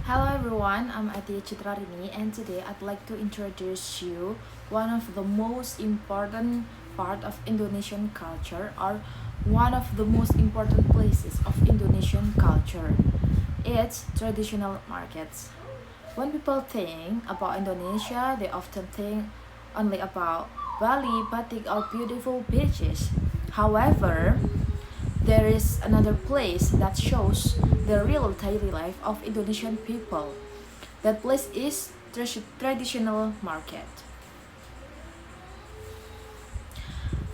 Hello everyone, I'm Atia Chitrarini and today I'd like to introduce you one of the most important part of Indonesian culture or one of the most important places of Indonesian culture. It's traditional markets. When people think about Indonesia, they often think only about Bali, Batik or beautiful beaches. However, there is another place that shows the real daily life of Indonesian people. That place is traditional market.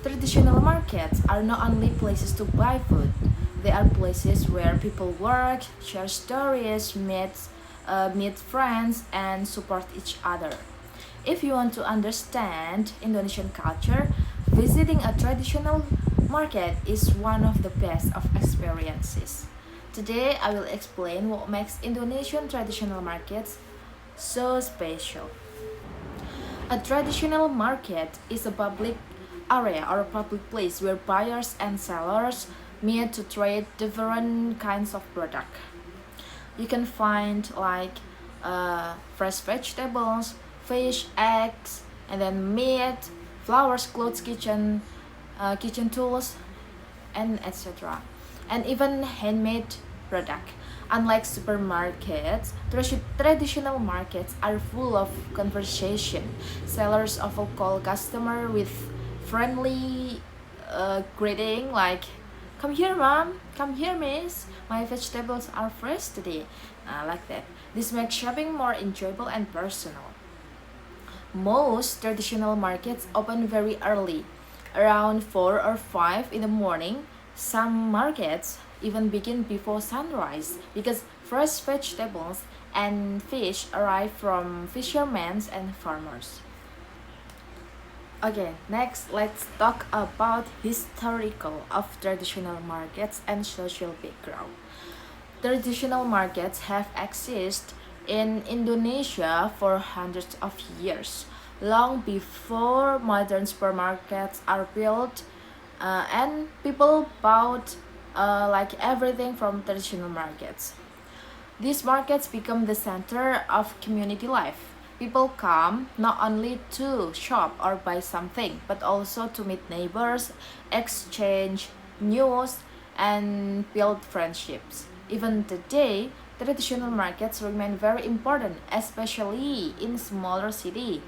Traditional markets are not only places to buy food, they are places where people work, share stories, meet friends, and support each other. If you want to understand Indonesian culture, visiting a traditional market is one of the best of experiences. Today, I will explain what makes Indonesian traditional markets so special. A traditional market is a public area or a public place where buyers and sellers meet to trade different kinds of product. You can find fresh vegetables, fish, eggs, and then meat, flowers, clothes, kitchen tools, and etc. And even handmade product. Unlike supermarkets, traditional markets are full of conversation. Sellers often call customer with friendly greeting like, "Come here, mom. Come here, miss. My vegetables are fresh today." Like that. This makes shopping more enjoyable and personal. Most traditional markets open very early, around 4 or 5 in the morning. Some markets even begin before sunrise because fresh vegetables and fish arrive from fishermen and farmers. Okay, next let's talk about historical of traditional markets and social background. Traditional markets have existed in Indonesia for hundreds of years, long before modern supermarkets are built, and people bought everything from traditional markets. These markets become the center of community life. People come not only to shop or buy something, but also to meet neighbors, exchange news, and build friendships. Even today, traditional markets remain very important, especially in smaller cities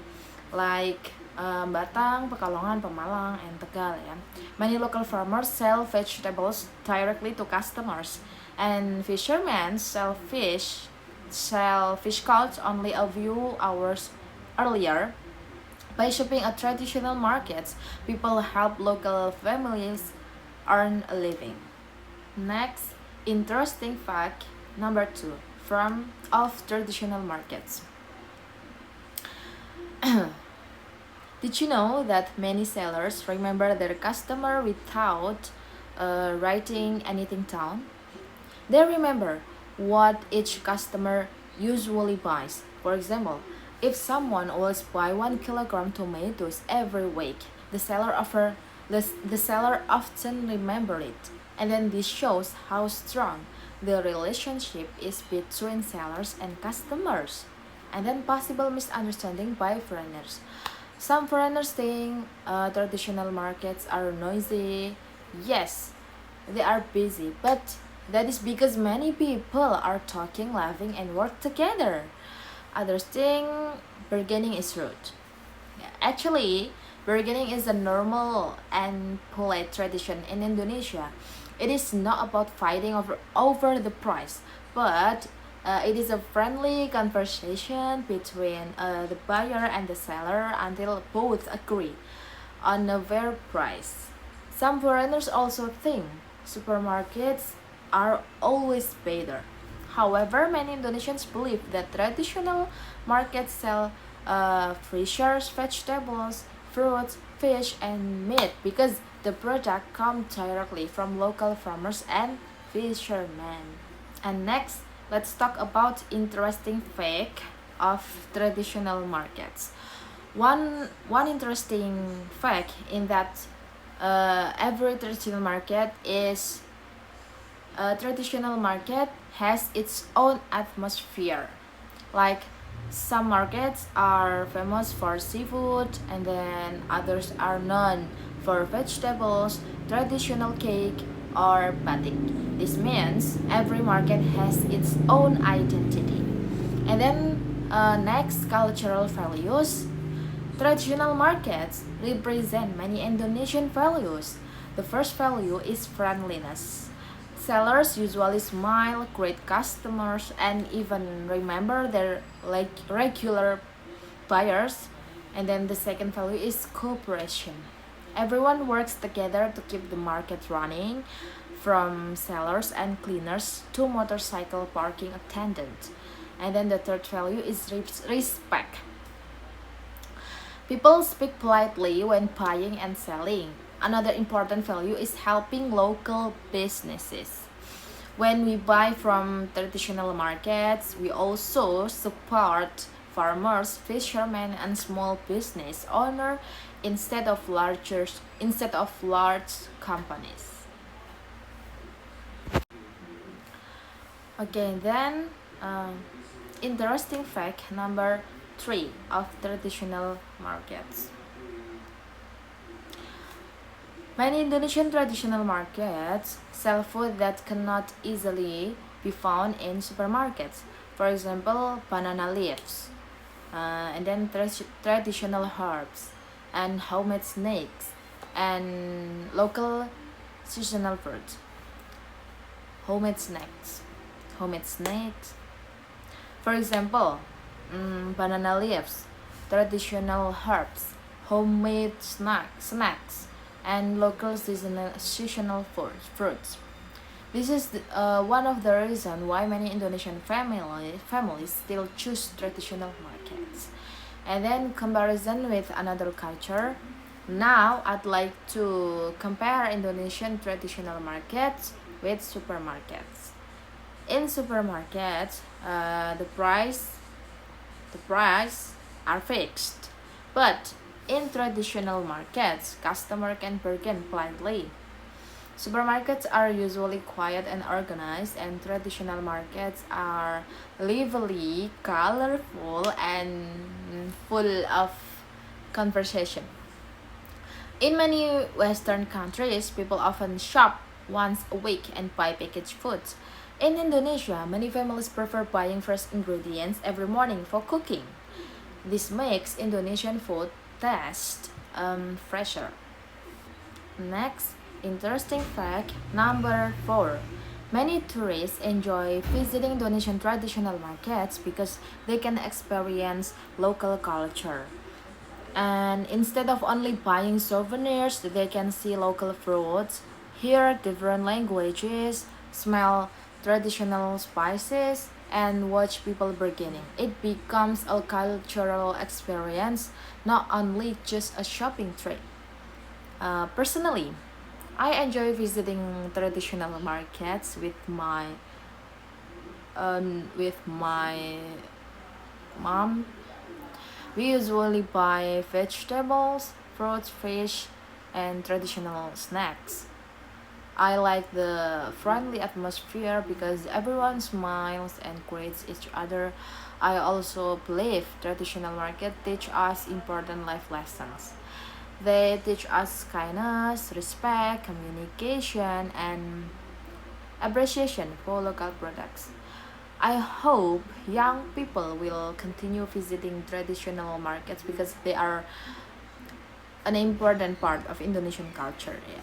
like Batang, Pekalongan, Pemalang, and Tegal. Yeah. Many local farmers sell vegetables directly to customers, and fishermen sell fish caught only a few hours earlier. By shopping at traditional markets, people help local families earn a living. Next, interesting fact number 2 from of traditional markets. Did you know that many sellers remember their customer without writing anything down? They remember what each customer usually buys. For example, if someone always buy 1 kilogram tomatoes every week, the seller often remember it. And then this shows how strong the relationship is between sellers and customers. And then possible misunderstanding by foreigners. Some foreigners think traditional markets are noisy. Yes, they are busy, but that is because many people are talking, laughing, and work together. Others think bargaining is rude. Actually, bargaining is a normal and polite tradition in Indonesia. It is not about fighting over the price, but it is a friendly conversation between the buyer and the seller until both agree on a fair price. Some foreigners also think supermarkets are always better. However, many Indonesians believe that traditional markets sell fresh vegetables, fruits, fish, and meat because the product come directly from local farmers and fishermen. And next, let's talk about interesting fact of traditional markets. One interesting fact in that every traditional market is A traditional market has its own atmosphere. Like some markets are famous for seafood, and then others are known for vegetables, traditional cake, or batik. This means every market has its own identity. And then next, cultural values. Traditional markets represent many Indonesian values. The first value is friendliness. Sellers usually smile, greet customers, and even remember their regular buyers. And then the second value is cooperation. Everyone works together to keep the market running, from sellers and cleaners to motorcycle parking attendants. And then the third value is respect. People speak politely when buying and selling. Another important value is helping local businesses. When we buy from traditional markets, we also support farmers, fishermen, and small business owners instead of large companies. Okay, then interesting fact number 3 of traditional markets. Many Indonesian traditional markets sell food that cannot easily be found in supermarkets. For example, banana leaves, and then traditional herbs, and homemade snacks, and local seasonal fruit. Homemade snacks. Homemade snacks. For example, banana leaves, traditional herbs, homemade snacks, and local seasonal fruits. This is one of the reasons why many Indonesian families still choose traditional markets. And then comparison with another culture. Now I'd like to compare Indonesian traditional markets with supermarkets. In supermarkets, the price are fixed, but in traditional markets, customer can bargain politely. Supermarkets are usually quiet and organized, and traditional markets are lively, colorful, and full of conversation. In many Western countries, people often shop once a week and buy packaged foods. In Indonesia, many families prefer buying fresh ingredients every morning for cooking. This makes Indonesian food taste fresher. Next, interesting fact number 4. Many tourists enjoy visiting Indonesian traditional markets because they can experience local culture. And instead of only buying souvenirs, they can see local fruits, hear different languages, smell traditional spices, and watch people bargaining. It becomes a cultural experience, not only just a shopping trip. Personally, I enjoy visiting traditional markets with my mom. We usually buy vegetables, fruits, fish, and traditional snacks. I like the friendly atmosphere because everyone smiles and greets each other. I also believe traditional market teach us important life lessons. They teach us kindness, respect, communication, and appreciation for local products. I hope young people will continue visiting traditional markets because they are an important part of Indonesian culture. Yeah.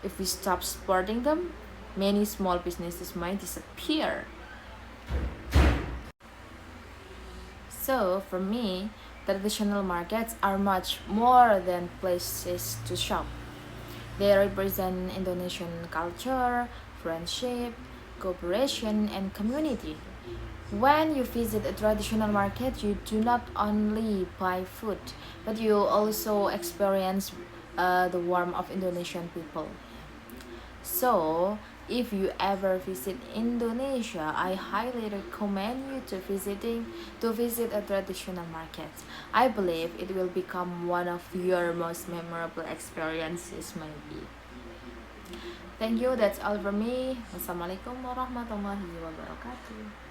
If we stop supporting them, many small businesses might disappear. So, for me, traditional markets are much more than places to shop. They represent Indonesian culture, friendship, cooperation, and community. When you visit a traditional market, you do not only buy food, but you also experience the warmth of Indonesian people. So, if you ever visit Indonesia, I highly recommend you to visit a traditional market. I believe it will become one of your most memorable experiences maybe. Thank you. That's all from me. Wassalamualaikum warahmatullahi wabarakatuh.